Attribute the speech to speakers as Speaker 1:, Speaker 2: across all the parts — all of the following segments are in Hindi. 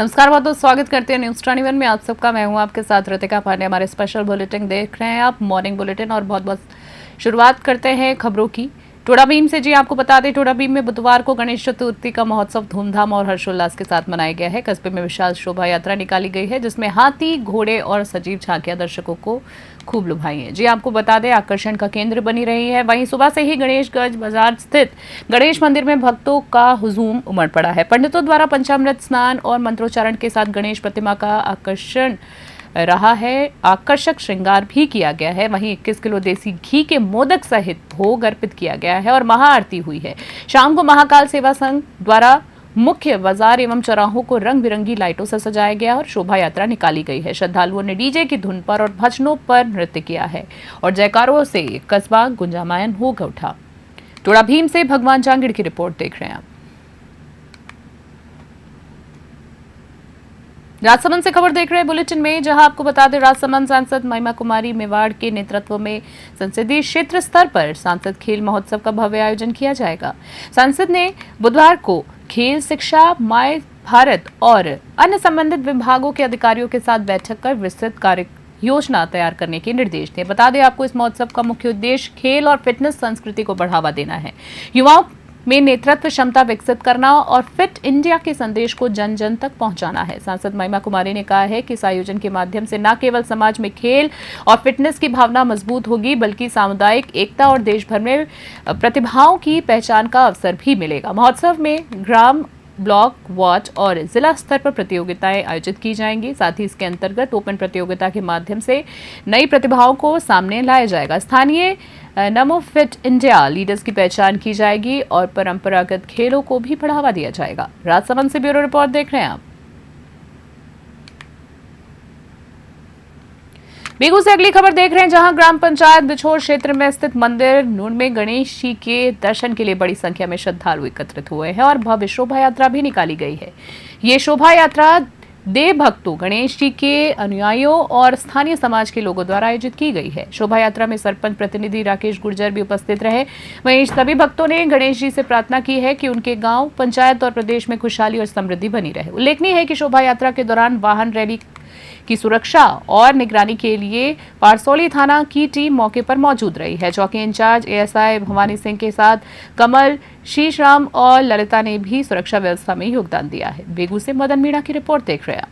Speaker 1: नमस्कार, बहुत बहुत स्वागत करते हैं न्यूज 21 में आप सबका। मैं हूं आपके साथ रितिका पांडे। हमारे स्पेशल बुलेटिन देख रहे हैं आप, मॉर्निंग बुलेटिन, और बहुत बहुत शुरुआत करते हैं खबरों की टोडा भीम से। जी आपको बता दें, टोडा भीम में बुधवार को गणेश चतुर्थी का महोत्सव धूमधाम और हर्षोल्लास के साथ मनाया गया है। कस्बे में विशाल शोभा यात्रा निकाली गई है, जिसमें हाथी, घोड़े और सजीव झांकियां दर्शकों को खूब लुभाई है। जी आपको बता दें, आकर्षण का केंद्र बनी रही है। वहीं सुबह से ही गणेशगंज बाजार स्थित गणेश मंदिर में भक्तों का हुजूम उमड़ पड़ा है। पंडितों द्वारा पंचामृत स्नान और मंत्रोच्चारण के साथ गणेश प्रतिमा का आकर्षण रहा है। आकर्षक श्रृंगार भी किया गया है। वहीं 21 किलो देसी घी के मोदक सहित भोग अर्पित किया गया है और महाआरती हुई है। शाम को महाकाल सेवा संघ द्वारा मुख्य बाजार एवं चौराहों को रंग बिरंगी लाइटों से सजाया गया और शोभा यात्रा निकाली गई है। श्रद्धालुओं ने डीजे की धुन पर और भजनों पर नृत्य किया है और जयकारों से कस्बा गुंजायमान हो उठा। टोडा भीम से भगवान जांगिड़ की रिपोर्ट देख रहे हैं आप। राजसमंद से खबर देख रहे हैं बुलेटिन में, जहां आपको बता दें, राजसमंद सांसद महिमा कुमारी मेवाड़ के नेतृत्व में संसदीय क्षेत्र स्तर पर सांसद खेल महोत्सव का भव्य आयोजन किया जाएगा। सांसद ने बुधवार को खेल, शिक्षा, माय भारत और अन्य संबंधित विभागों के अधिकारियों के साथ बैठक कर विस्तृत कार्य योजना तैयार करने के निर्देश दिए। बता दें आपको, इस महोत्सव का मुख्य उद्देश्य खेल और फिटनेस संस्कृति को बढ़ावा देना है, युवाओं में नेतृत्व क्षमता विकसित करना और फिट इंडिया के संदेश को जन जन तक पहुंचाना है। सांसद महिमा कुमारी ने कहा है कि इस आयोजन के माध्यम से न केवल समाज में खेल और फिटनेस की भावना मजबूत होगी, बल्कि सामुदायिक एकता और देश भर में प्रतिभाओं की पहचान का अवसर भी मिलेगा। महोत्सव में ग्राम, ब्लॉक, वार्ड और जिला स्तर पर प्रतियोगिताएं आयोजित की जाएंगी। साथ ही इसके अंतर्गत ओपन प्रतियोगिता के माध्यम से नई प्रतिभाओं को सामने लाया जाएगा। स्थानीय नमो फिट इंडिया लीडर्स की पहचान की जाएगी और परंपरागत खेलों को भी बढ़ावा दिया जाएगा। राजसमंद से ब्यूरो रिपोर्ट देख रहे हैं आप। बेगू से अगली खबर देख रहे हैं, जहां ग्राम पंचायत बिछोर क्षेत्र में स्थित मंदिर नूर में गणेश जी के दर्शन के लिए बड़ी संख्या में श्रद्धालु एकत्रित हुए हैं और भव्य शोभा यात्रा भी निकाली गई है। ये शोभा यात्रा देव भक्तों, गणेश जी के अनुयायियों और स्थानीय समाज के लोगों द्वारा आयोजित की गई है। शोभा यात्रा में सरपंच प्रतिनिधि राकेश गुर्जर भी उपस्थित रहे। वहीं सभी भक्तों ने गणेश जी से प्रार्थना की है कि उनके गांव, पंचायत और प्रदेश में खुशहाली और समृद्धि बनी रहे। उल्लेखनीय है कि शोभा यात्रा के दौरान वाहन रैली की सुरक्षा और निगरानी के लिए पारसौली थाना की टीम मौके पर मौजूद रही है। चौकी इंचार्ज एएसआई भवानी सिंह के साथ कमल, शीशराम और ललिता ने भी सुरक्षा व्यवस्था में योगदान दिया है। बेगू से मदन मीणा की रिपोर्ट देख रहे हैं।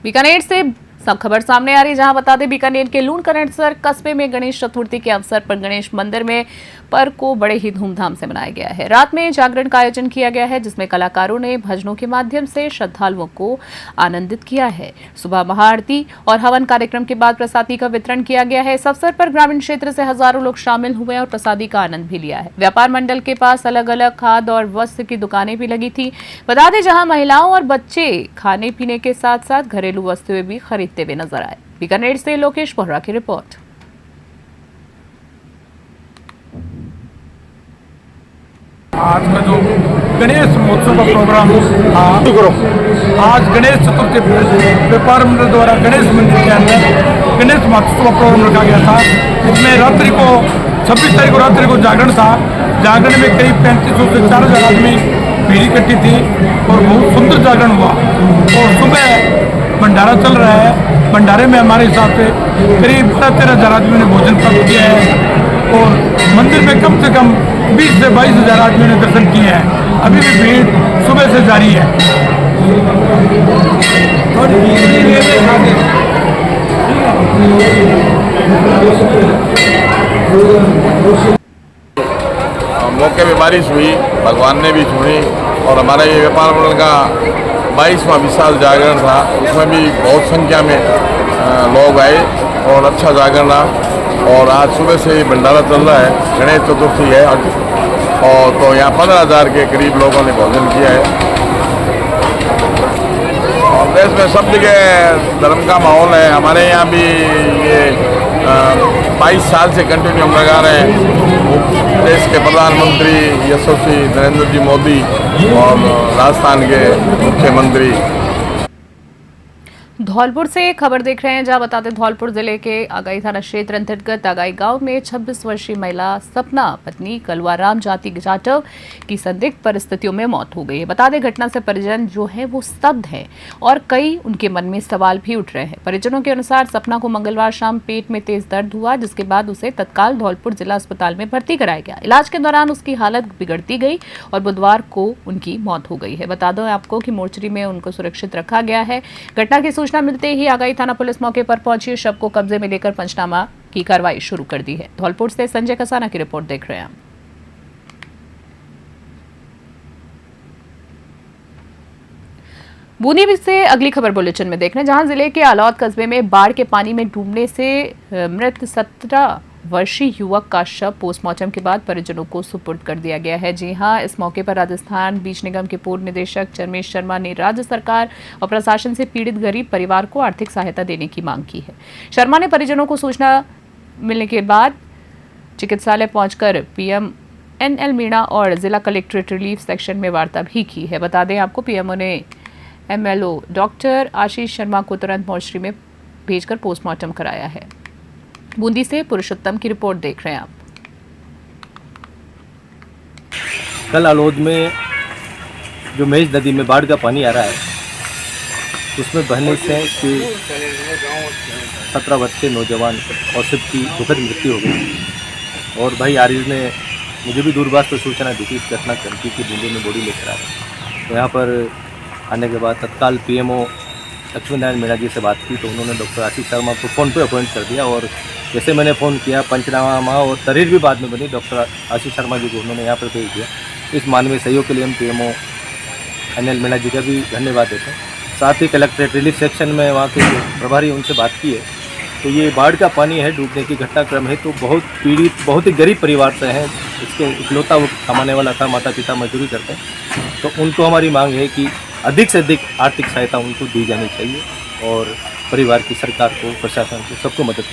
Speaker 1: बीकानेर से सब खबर सामने आ रही है, जहां बता दें, बीकानेर के लूणकरणसर कस्बे में गणेश चतुर्थी के अवसर पर गणेश मंदिर में पर्व को बड़े ही धूमधाम से मनाया गया है। रात में जागरण का आयोजन किया गया है, जिसमें कलाकारों ने भजनों के माध्यम से श्रद्धालुओं को आनंदित किया है। सुबह महाआरती और हवन कार्यक्रम के बाद प्रसादी का वितरण किया गया है। इस अवसर पर ग्रामीण क्षेत्र से हजारों लोग शामिल हुए और प्रसादी का आनंद भी लिया है। व्यापार मंडल के पास अलग अलग खाद्य और वस्त्र की दुकानें भी लगी थी। बता दें, जहां महिलाओं और बच्चे खाने पीने के साथ साथ घरेलू वस्तुएं भी खरीदते हुए नजर आए। बीकानेर से लोकेश बोहरा की रिपोर्ट।
Speaker 2: आज का जो गणेश महोत्सव का प्रोग्राम था, आज गणेश चतुर्थी व्यापार मंडल द्वारा गणेश मंदिर के अंदर गणेश महोत्सव का प्रोग्राम रखा गया था। इसमें रात्रि को 26 तारीख को रात्रि को जागरण था। जागरण में करीब 3500 से 4000 आदमी भीड़ इकट्ठी थी और बहुत सुंदर जागरण हुआ। और सुबह भंडारा चल रहा है। भंडारे में हमारे हिसाब से करीब 13,000 आदमियों ने भोजन प्राप्त किया है और मंदिर में कम से कम 20 से 22,000 आदमियों ने दर्शन किए हैं। अभी भी भीड़ सुबह से जारी है।
Speaker 3: मौके में बारिश हुई, भगवान ने भी सुनी और हमारा ये व्यापार मंडल का 22वां विशाल जागरण था। उसमें भी बहुत संख्या में लोग आए और अच्छा जागरण रहा। और आज सुबह से ही भंडारा चल रहा है। गणेश चतुर्थी है और तो यहाँ 15,000 के करीब लोगों ने भोजन किया है। और देश में सब जगह धर्म का माहौल है। हमारे यहाँ भी ये 22 साल से कंटिन्यू हम लगा रहे हैं। देश के प्रधानमंत्री यशस्वी नरेंद्र जी मोदी और राजस्थान के मुख्यमंत्री
Speaker 1: धौलपुर से खबर देख रहे हैं, जहां बताते धौलपुर जिले के आगाई थाना क्षेत्र अंतर्गत आगाई गांव में 26 वर्षीय महिला सपना पत्नी कलवाराम जाति जाटव की संदिग्ध परिस्थितियों में मौत हो गई है। बता दें, घटना से परिजन जो है वो स्तब्ध हैं और कई उनके मन में सवाल भी उठ रहे हैं। परिजनों के अनुसार सपना को मंगलवार शाम पेट में तेज दर्द हुआ, जिसके बाद उसे तत्काल धौलपुर जिला अस्पताल में भर्ती कराया गया। इलाज के दौरान उसकी हालत बिगड़ती गई और बुधवार को उनकी मौत हो गई है। बता दो आपको कि मोर्चरी में उनको सुरक्षित रखा गया है। घटना की सूचना मिलते ही आगाई थाना पुलिस मौके पर पहुंची, शव को कब्जे में लेकर पंचनामा की कार्रवाई शुरू कर दी है। धौलपुर से संजय कसाना की रिपोर्ट देख रहे हैं। बूंदी से अगली खबर बुलेटिन में देख रहे हैं, जहां जिले के आलौद कस्बे में बाढ़ के पानी में डूबने से मृत 17 वर्षीय युवक का शव पोस्टमार्टम के बाद परिजनों को सुपुर्द कर दिया गया है। जी हां, इस मौके पर राजस्थान बीज निगम के पूर्व निदेशक चरमेश शर्मा ने राज्य सरकार और प्रशासन से पीड़ित गरीब परिवार को आर्थिक सहायता देने की मांग की है। शर्मा ने परिजनों को सूचना मिलने के बाद चिकित्सालय पहुंचकर पीएम NL मीणा और जिला कलेक्ट्रेट रिलीफ सेक्शन में वार्ता भी की है। बता दें आपको, पीएमओ ने MLO डॉक्टर आशीष शर्मा को तुरंत मोर्चरी में भेजकर पोस्टमार्टम कराया है। बूंदी से पुरुषोत्तम की रिपोर्ट देख रहे हैं आप।
Speaker 4: कल आलोद में जो मेज नदी में बाढ़ का पानी आ रहा है, उसमें बहने से 17 वर्षीय नौजवान औसिफ की दुखद मृत्यु हो गई और भाई आरिज ने मुझे भी दूरभाष पर सूचना दी थी इस घटना क्रम की बूंदी में बॉडी लेकर आ रहे हैं। तो यहाँ पर आने के बाद तत्काल PMO लक्ष्मी नारायण मीणा जी से बात की तो उन्होंने डॉक्टर आशीष शर्मा को फ़ोन पे अपॉइंट कर दिया और जैसे मैंने फ़ोन किया, पंचनामा और तहरीर भी बाद में बनी। डॉक्टर आशीष शर्मा जी को उन्होंने यहाँ पर भेज दिया। इस मानवीय सहयोग के लिए हम PMO NL मीणा जी का भी धन्यवाद देते हैं। साथ ही कलेक्ट्रेट रिलीफ सेक्शन में वहाँ के जो प्रभारी उनसे बात की है, तो ये बाढ़ का पानी है, डूबने की घटनाक्रम है, तो बहुत पीड़ित, बहुत ही गरीब परिवार से हैं। इसके इकलौता वो कमाने वाला था, माता पिता मजदूरी करते हैं, तो उनको हमारी मांग है कि अधिक से अधिक आर्थिक सहायता उनको दी जानी चाहिए और परिवार की, सरकार को, प्रशासन को, सबको मदद।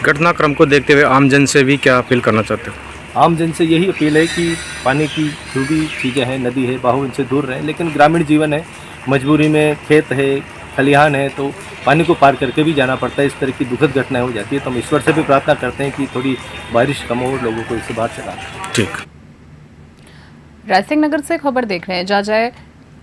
Speaker 5: घटनाक्रम को देखते हुए आमजन से भी क्या अपील करना चाहते हो?
Speaker 4: आमजन से यही अपील है कि पानी की जो भी चीज़ें हैं, नदी है, बाहु, इनसे दूर रहें। लेकिन ग्रामीण जीवन है, मजबूरी में खेत है, खलिहान है, तो पानी को पार करके भी जाना पड़ता है। इस तरह की दुखद घटनाएं हो जाती है, तो हम ईश्वर से भी प्रार्थना करते हैं कि थोड़ी बारिश कम हो और लोगों को इससे बाहर चला।
Speaker 5: ठीक।
Speaker 1: रायसिंह नगर से खबर देख रहे हैं, जहाँ जय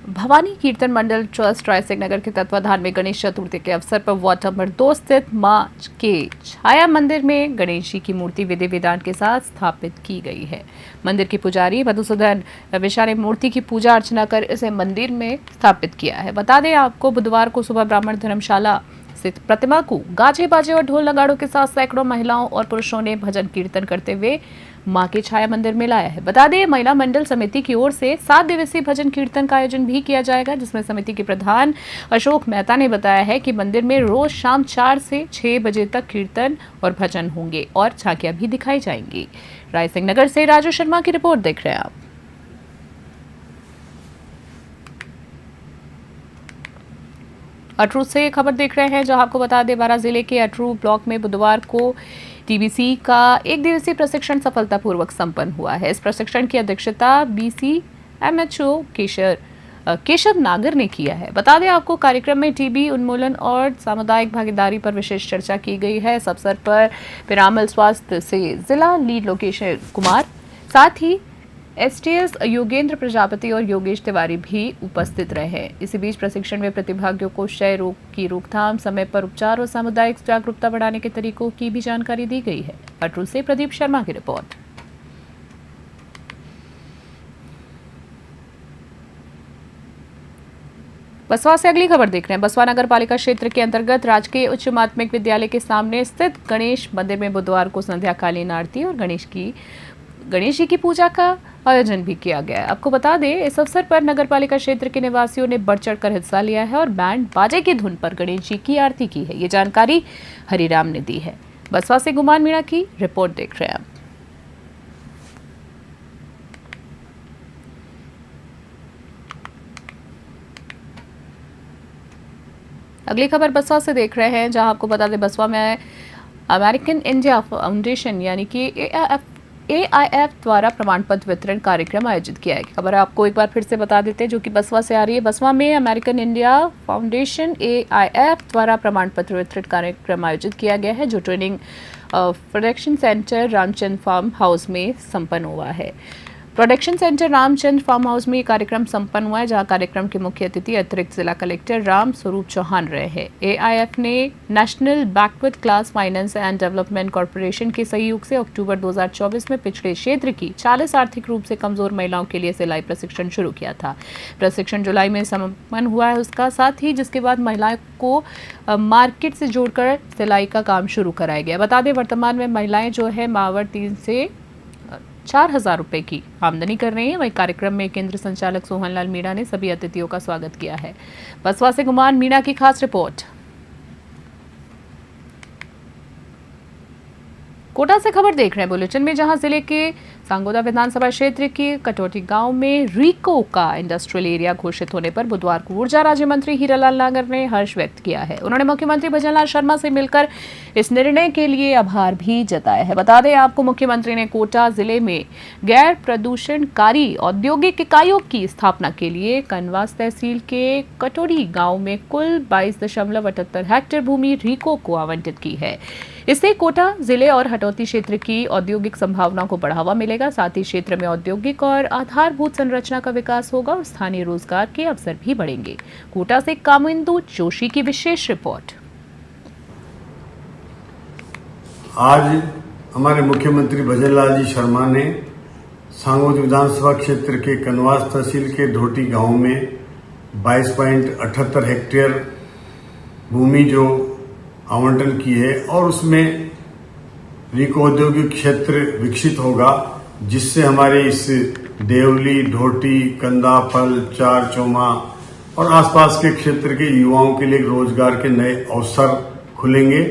Speaker 1: भवानी कीर्तन मंडल ट्रस्ट रायसिंह नगर के तत्वाधान में गणेश चतुर्थी के अवसर पर वार्ड नंबर 2 स्थित मां के छाया मंदिर में गणेश जी की मूर्ति विधि विधान के साथ स्थापित की गई है। मंदिर के पुजारी मधुसूदन रविशा ने मूर्ति की पूजा अर्चना कर इसे मंदिर में स्थापित किया है। बता दें आपको, बुधवार को सुबह ब्राह्मण धर्मशाला स्थित प्रतिमा को गाजे बाजे और ढोल नगाड़ों के साथ सैकड़ों महिलाओं और पुरुषों ने भजन कीर्तन करते हुए मां के छाया मंदिर में लाया है। बता दें, महिला मंडल समिति की ओर से 7 दिवसीय भजन कीर्तन का आयोजन भी किया जाएगा, जिसमें समिति के प्रधान अशोक मेहता ने बताया है कि मंदिर में रोज शाम 4 से 6 बजे तक कीर्तन और भजन होंगे और झांकियां भी दिखाई जाएंगी। रायसिंह नगर से राजू शर्मा की रिपोर्ट देख रहे हैं आप। अटरू से खबर देख रहे हैं, जहां आपको बता दें, बारां जिले के अटरू ब्लॉक में बुधवार को TBC का 1 दिवसीय प्रशिक्षण सफलतापूर्वक संपन्न हुआ है। इस प्रशिक्षण की अध्यक्षता BC MHO केशव नागर ने किया है। बता दें आपको, कार्यक्रम में TB उन्मूलन और सामुदायिक भागीदारी पर विशेष चर्चा की गई है। इस अवसर पर पिरामल स्वास्थ्य से जिला लीड लोकेश कुमार, साथ ही STS योगेंद्र प्रजापति और योगेश तिवारी भी उपस्थित रहे। इसी बीच प्रशिक्षण में प्रतिभागियों को क्षय रोग की रोकथाम, समय पर उपचार और सामुदायिक जागरूकता बढ़ाने के तरीकों की भी जानकारी दी गई है। अटरू से प्रदीप शर्मा की रिपोर्ट। बसवा से अगली खबर देख रहे हैं। बसवा नगर पालिका क्षेत्र के अंतर्गत राजकीय उच्च माध्यमिक विद्यालय के सामने स्थित गणेश मंदिर में बुधवार को संध्याकालीन आरती और गणेश जी की पूजा का आयोजन भी किया गया है। आपको बता दें, इस अवसर पर नगर पालिका क्षेत्र के निवासियों ने बढ़ चढ़कर हिस्सा लिया है और बैंड बाजे की धुन पर गणेश जी की आरती की है। ये जानकारी हरिराम ने दी है। बसवा से गुमान मीणा की रिपोर्ट देख रहे हैं आप। अगली खबर बसवा से देख रहे हैं, जहां आपको बता दें, बसवा में अमेरिकन इंडिया फाउंडेशन यानी कि AIF द्वारा प्रमाण पत्र वितरण कार्यक्रम आयोजित किया गया। खबर आपको एक बार फिर से बता देते हैं, जो कि बसवा से आ रही है। बसवा में अमेरिकन इंडिया फाउंडेशन AIF द्वारा प्रमाण पत्र वितरण कार्यक्रम आयोजित किया गया है, जो training production centre Ramchandra farm house में संपन्न हुआ है। Production centre Ramchandra farm house में ये कार्यक्रम संपन्न हुआ है, जहां कार्यक्रम के मुख्य अतिथि अतिरिक्त जिला कलेक्टर राम स्वरूप चौहान रहे हैं। AIF ने national backward class finance and development corporation के सहयोग से अक्टूबर 2024 में पिछड़े क्षेत्र की 40 आर्थिक रूप से कमजोर महिलाओं के लिए सिलाई प्रशिक्षण शुरू किया था। प्रशिक्षण जुलाई में संपन्न हुआ है उसका, साथ ही जिसके बाद महिलाओं को मार्केट से जोड़कर सिलाई का काम शुरू कराया गया। बता दें, वर्तमान में महिलाएं जो है मावर 3 से 4,000 रुपए की आमदनी कर रही हैं। वहीं कार्यक्रम में केंद्र संचालक सोहनलाल मीणा ने सभी अतिथियों का स्वागत किया है। बसवा से गुमान मीणा की खास रिपोर्ट। कोटा से खबर देख रहे हैं बुलेटिन में, जहां जिले के सांगोदा विधानसभा क्षेत्र के कटौती गांव में रीको का इंडस्ट्रियल एरिया घोषित होने पर बुधवार को ऊर्जा राज्य मंत्री हीरालाल नागर ने हर्ष व्यक्त किया है। उन्होंने मुख्यमंत्री भजनलाल शर्मा से मिलकर इस निर्णय के लिए आभार भी जताया है। बता दें आपको, मुख्यमंत्री ने कोटा जिले में गैर प्रदूषणकारी औद्योगिक इकाइयों की स्थापना के लिए कनवास तहसील के कटोरी गांव में कुल 22.78 हेक्टेयर भूमि रीको को आवंटित की है। इससे कोटा जिले और हटौती क्षेत्र की औद्योगिक संभावनाओं को बढ़ावा मिलेगा। साथ ही क्षेत्र में औद्योगिक और आधारभूत संरचना का विकास होगा और स्थानीय रोजगार के अवसर भी बढ़ेंगे। कोटा से कामिंदु जोशी की विशेष रिपोर्ट।
Speaker 6: आज हमारे मुख्यमंत्री भजनलाल जी शर्मा ने सांगोद विधानसभा क्षेत्र के कनवास तहसील के ढोटी गांव में 22.78 हेक्टेयर भूमि जो आवंटन की है और उसमें रीको औद्योगिक क्षेत्र विकसित होगा, जिससे हमारे इस देवली, ढोटी, कंदाफल, चार चौमा और आसपास के क्षेत्र के युवाओं के लिए रोजगार के नए अवसर खुलेंगे।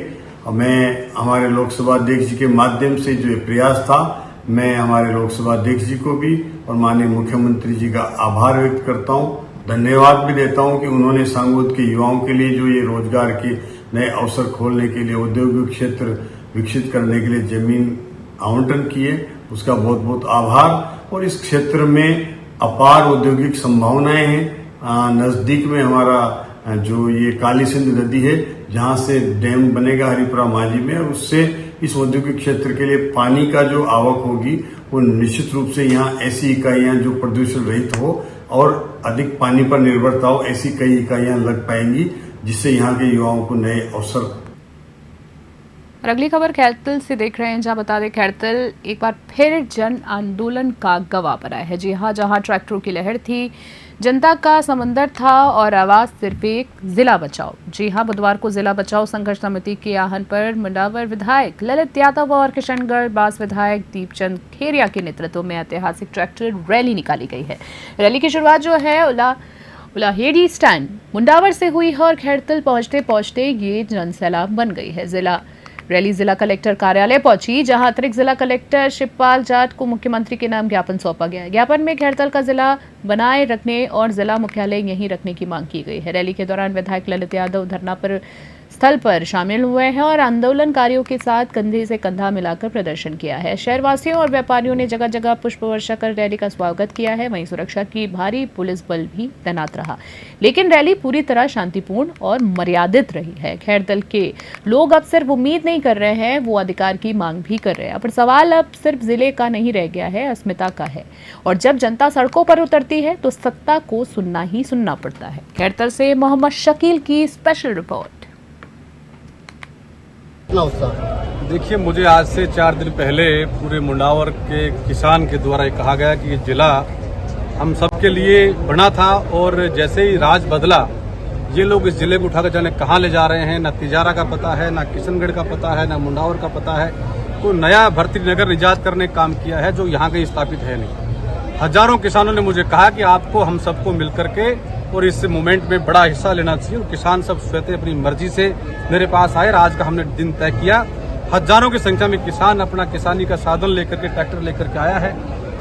Speaker 6: और मैं हमारे लोकसभा अध्यक्ष जी के माध्यम से जो ये प्रयास था, मैं हमारे लोकसभा अध्यक्ष जी को भी और माननीय मुख्यमंत्री जी का आभार व्यक्त करता हूँ, धन्यवाद भी देता हूँ कि उन्होंने सांगोद के युवाओं के लिए जो ये रोजगार के नए अवसर खोलने के लिए, औद्योगिक क्षेत्र विकसित करने के लिए जमीन आवंटन किए, उसका बहुत बहुत आभार। और इस क्षेत्र में अपार औद्योगिक संभावनाएं हैं। नजदीक में हमारा जो ये काली सिंध नदी है, जहां से डैम बनेगा हरिपुरा माझी में, और उससे इस औद्योगिक क्षेत्र के लिए पानी का जो आवक होगी वो निश्चित रूप से यहाँ ऐसी इकाइयां जो प्रदूषण रहित हो और अधिक पानी पर निर्भरता हो, ऐसी कई इकाइयां लग पाएंगी, जिससे यहाँ के युवाओं को नए अवसर।
Speaker 1: और अगली खबर खैरतल से देख रहे हैं, जहां बता दें खैरतल एक बार फिर जन आंदोलन का गवाह बना है। जी हाँ, जहां ट्रैक्टरों की लहर थी, जनता का समंदर था और आवाज सिर्फ एक, जिला बचाओ। जी हाँ, बुधवार को जिला बचाओ संघर्ष समिति के आहवान पर मुंडावर विधायक ललित यादव और किशनगढ़ बास विधायक दीपचंद खेरिया के नेतृत्व में ऐतिहासिक ट्रैक्टर रैली निकाली गई है। रैली की शुरुआत जो है उलाहेड़ी स्टैंड मुंडावर से हुई है और खैरतल पहुंचते पहुंचते ये जनसैलाब बन गई है। रैली जिला कलेक्टर कार्यालय पहुंची, जहां अतिरिक्त जिला कलेक्टर शिवपाल जाट को मुख्यमंत्री के नाम ज्ञापन सौंपा गया। ज्ञापन में खैरतल का जिला बनाए रखने और जिला मुख्यालय यहीं रखने की मांग की गई है। रैली के दौरान विधायक ललित यादव धरना पर स्थल पर शामिल हुए हैं और आंदोलनकारियों के साथ कंधे से कंधा मिलाकर प्रदर्शन किया है। शहरवासियों और व्यापारियों ने जगह जगह पुष्प वर्षा कर रैली का स्वागत किया है। वहीं सुरक्षा की भारी पुलिस बल भी तैनात रहा, लेकिन रैली पूरी तरह शांतिपूर्ण और मर्यादित रही है। खैरतल के लोग अब सिर्फ उम्मीद नहीं कर रहे हैं, वो अधिकार की मांग भी कर रहे हैं। पर सवाल अब सिर्फ जिले का नहीं रह गया है, अस्मिता का है। और जब जनता सड़कों पर उतरती है तो सत्ता को सुनना ही सुनना पड़ता है। खैरतल से मोहम्मद शकील की स्पेशल रिपोर्ट।
Speaker 7: देखिए, मुझे आज से 4 दिन पहले पूरे मुंडावर के किसान के द्वारा कहा गया कि ये जिला हम सबके लिए बना था, और जैसे ही राज बदला, ये लोग इस जिले को उठाकर जाने कहाँ ले जा रहे हैं, ना तिजारा का पता है, ना किशनगढ़ का पता है, ना मुंडावर का पता है। कोई नया भर्ती नगर निजात करने का काम किया है जो यहाँ कहीं स्थापित है नहीं। हजारों किसानों ने मुझे कहा कि आपको हम सबको मिलकर के और इस मूवमेंट में बड़ा हिस्सा लेना चाहिए। और किसान सब स्वतः अपनी मर्जी से मेरे पास आए। आज का हमने दिन तय किया। हजारों की संख्या में किसान अपना किसानी का साधन लेकर के, ट्रैक्टर लेकर के आया है।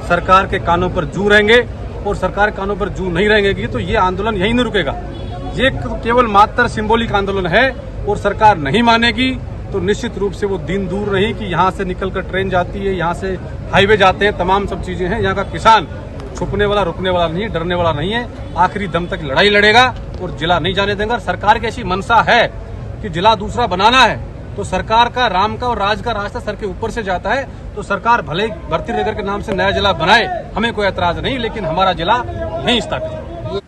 Speaker 7: सरकार के कानों पर जू रहेंगे, और सरकार के कानों पर जू नहीं रहेंगे तो ये आंदोलन यहीं नहीं रुकेगा। ये केवल मात्र सिंबॉलिक आंदोलन है और सरकार नहीं मानेगी। तो निश्चित रूप से वो दिन दूर नहीं कि यहाँ से निकलकर ट्रेन जाती है, यहाँ से हाईवे जाते हैं, तमाम सब चीजें हैं। यहाँ का किसान छुपने वाला, रुकने वाला नहीं है, डरने वाला नहीं है, आखिरी दम तक लड़ाई लड़ेगा और जिला नहीं जाने देगा। सरकार की ऐसी मंशा है कि जिला दूसरा बनाना है, तो सरकार का राम का और राज का रास्ता सर के ऊपर से जाता है। तो सरकार भले ही भर्ती नगर के नाम से नया जिला बनाए, हमें कोई ऐतराज नहीं, लेकिन हमारा जिला नहीं स्थापित।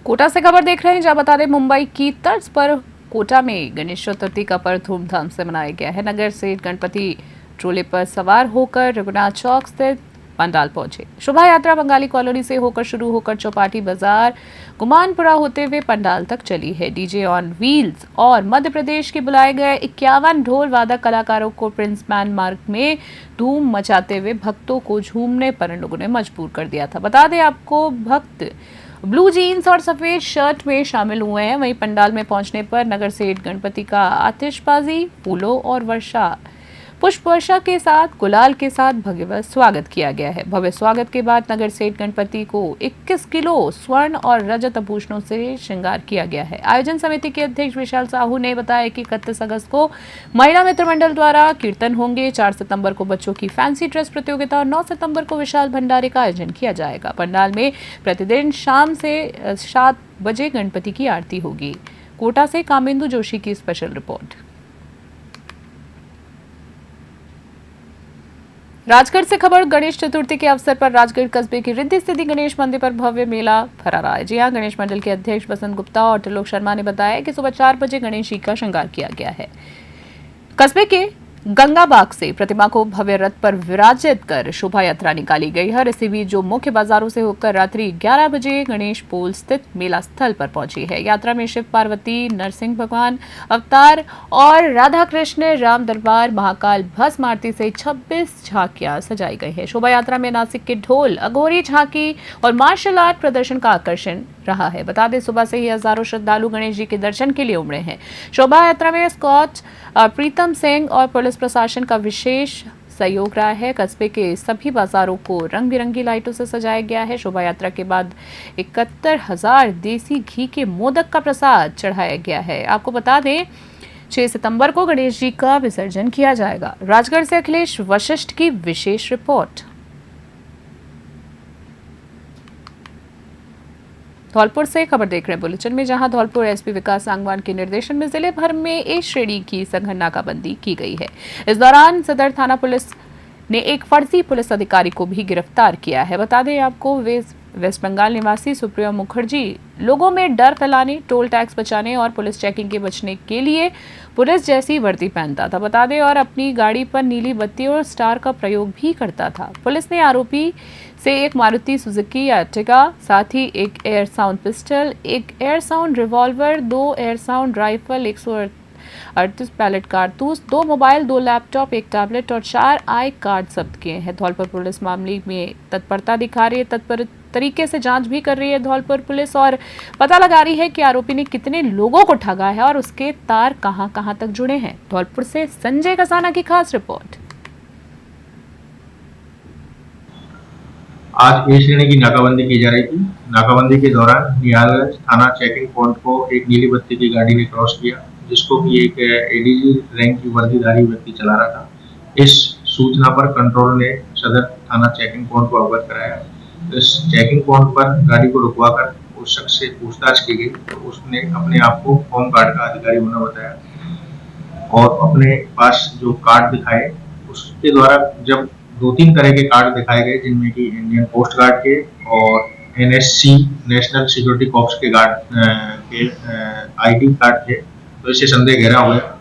Speaker 1: कोटा से खबर देख रहे हैं, जहां बता दें मुंबई की तर्ज पर कोटा में गणेश चतुर्थी का पर्व धूमधाम से मनाया गया है। नगर से गणपति ट्रोले पर सवार होकर रघुनाथ चौक स्थित पंडाल पहुंचे। शोभा यात्रा बंगाली कॉलोनी से होकर शुरू होकर चौपाटी बाजार गुमानपुरा होते हुए पंडाल तक चली है। डीजे ऑन व्हील्स और मध्य प्रदेश के बुलाए गए 51 ढोल वादक कलाकारों को प्रिंस मैन मार्ग में धूम मचाते हुए भक्तों को झूमने पर लोगों ने मजबूर कर दिया था। बता दें आपको, भक्त ब्लू जीन्स और सफेद शर्ट में शामिल हुए हैं। वहीं पंडाल में पहुंचने पर नगर सेठ गणपति का आतिशबाजी, फूलों और पुष्प वर्षा के साथ गुलाल के साथ भव्य स्वागत किया गया है। भव्य स्वागत के बाद नगर सेठ गणपति को 21 किलो स्वर्ण और रजत आभूषणों से श्रृंगार किया गया है। आयोजन समिति के अध्यक्ष विशाल साहू ने बताया कि 31 अगस्त को महिला मित्र मंडल द्वारा कीर्तन होंगे। 4 सितंबर को बच्चों की फैंसी ड्रेस प्रतियोगिता और 9 सितंबर को विशाल भंडारे का आयोजन किया जाएगा। पंडाल में प्रतिदिन शाम से 7 बजे गणपति की आरती होगी। कोटा से कामेंदु जोशी की स्पेशल रिपोर्ट। राजगढ़ से खबर, गणेश चतुर्थी के अवसर पर राजगढ़ कस्बे की रिद्धि सिद्धि गणेश मंदिर पर भव्य मेला भरा रहा है। जी हां, गणेश मंडल के अध्यक्ष बसंत गुप्ता और त्रिलोक शर्मा ने बताया कि सुबह 4 बजे गणेश जी का श्रृंगार किया गया है। कस्बे के गंगा बाग से प्रतिमा को भव्य रथ पर विराजित कर शोभा यात्रा निकाली गई है। इसी बीच जो मुख्य बाजारों से होकर रात्रि 11 बजे गणेश पोल स्थित मेला स्थल पर पहुंची है। यात्रा में शिव पार्वती, नरसिंह भगवान अवतार और राधा कृष्ण राम दरबार महाकाल भस्म आरती से 26 झांकियां सजाई गई है। शोभा यात्रा में नासिक के ढोल, अघोरी झांकी और मार्शल आर्ट प्रदर्शन का आकर्षण रहा है। बता दें, सुबह से ही हजारों श्रद्धालु गणेश जी के दर्शन के लिए उमड़े हैं। शोभा यात्रा में स्कॉच प्रीतम सिंह और पुलिस प्रशासन का विशेष सहयोग रहा है। कस्बे के सभी बाजारों को रंग बिरंगी लाइटों से सजाया गया है। शोभा यात्रा के बाद 71,000 देसी घी के मोदक का प्रसाद चढ़ाया गया है। आपको बता दें, 6 सितंबर को गणेश जी का विसर्जन किया जाएगा। राजगढ़ से अखिलेश वशिष्ठ की विशेष रिपोर्ट। धौलपुर से खबर देख रहे हैं बुलेटिन में, जहां धौलपुर एसपी विकास सांगवान के निर्देशन में जिले भर में ए श्रेणी की सघन नाकाबंदी की गई है। इस दौरान सदर थाना पुलिस ने एक फर्जी पुलिस अधिकारी को भी गिरफ्तार किया है। बता दें आपको, वेस्ट बंगाल निवासी सुप्रिया मुखर्जी लोगों में डर फैलाने, टोल टैक्स बचाने और पुलिस चेकिंग के बचने के लिए पुलिस जैसी वर्दी पहनता था। बता दें, और अपनी गाड़ी पर नीली बत्ती और स्टार का प्रयोग भी करता था। पुलिस ने आरोपी से एक मारुति सुजुकी अर्टिगा, साथ ही एक एयर साउंड पिस्टल, एक air sound revolver, 2 air sound rifle, 138 pellet कारतूस, 2 मोबाइल, 2 लैपटॉप, 1 टैबलेट और 4 आई कार्ड जब्त किए हैं। धौलपुर पुलिस मामले में तत्परता दिखा रही है, तत्पर तरीके से जांच भी कर रही है धौलपुर पुलिस, और पता लगा रही है कि आरोपी ने कितने लोगों को ठगा है और उसके तार कहां तक जुड़े हैं। धौलपुर से संजय कसाना की खास रिपोर्ट।
Speaker 8: आज ए श्रेणी की नाकाबंदी की जा रही थी। नाकाबंदी के दौरान निहालगंज थाना चेकिंग पॉइंट को एक नीली बत्ती की गाड़ी ने क्रॉस किया, जिसको कि एक एडीजी रैंक की वर्दीधारी व्यक्ति चला रहा था। इस सूचना पर कंट्रोल ने सदर थाना चेकिंग पॉइंट को अवगत कराया। इस चेकिंग पॉइंट पर गाड़ी को रुकवाकर उस शख्स से पूछताछ की गई, तो उसने अपने आप को होम गार्ड का अधिकारी होना बताया और अपने पास जो कार्ड दिखाए उसके द्वारा जब 2-3 तरह के कार्ड दिखाए गए, जिनमें कि इंडियन कोस्ट गार्ड के और एनएससी नेशनल सिक्योरिटी कॉर्प्स के गार्ड के आईडी कार्ड थे, तो इससे संदेह गहरा हो गया।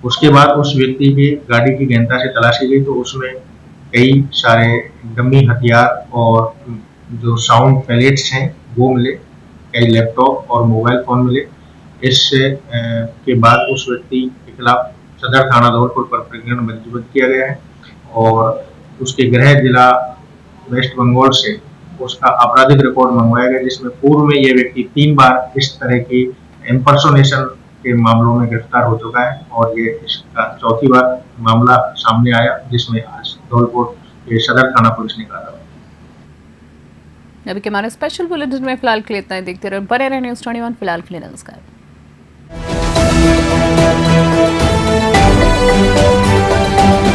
Speaker 8: उसके बाद उस व्यक्ति की गाड़ी की गहनता से तलाशी गई, तो उसमें कई सारे डमी हथियार और जो साउंड पैलेट्स हैं वो मिले, कई लैपटॉप और मोबाइल फोन मिले। इस के बाद उस व्यक्ति के खिलाफ सदर थाना धौलपुर पर प्रकरण पंजीबद्ध किया गया है और उसके गृह जिला वेस्ट बंगाल से उसका आपराधिक रिकॉर्ड मंगवाया गया, जिसमें पूर्व में यह व्यक्ति 3 बार इस तरह की इम्पर्सोनेशन के मामलों में गिरफ्तार हो चुका है और ये इसका 4थी बार मामला सामने आया, जिसमें आज धौलपुर के सदर थाना पुलिस ने कार्रवाई।
Speaker 1: अभी के हमारे स्पेशल बुलेटिन में फिलहाल के लिए इतना ही। देखते रहे, बने रहे न्यूज़ 21। फिलहाल के लिए नमस्कार।
Speaker 9: है।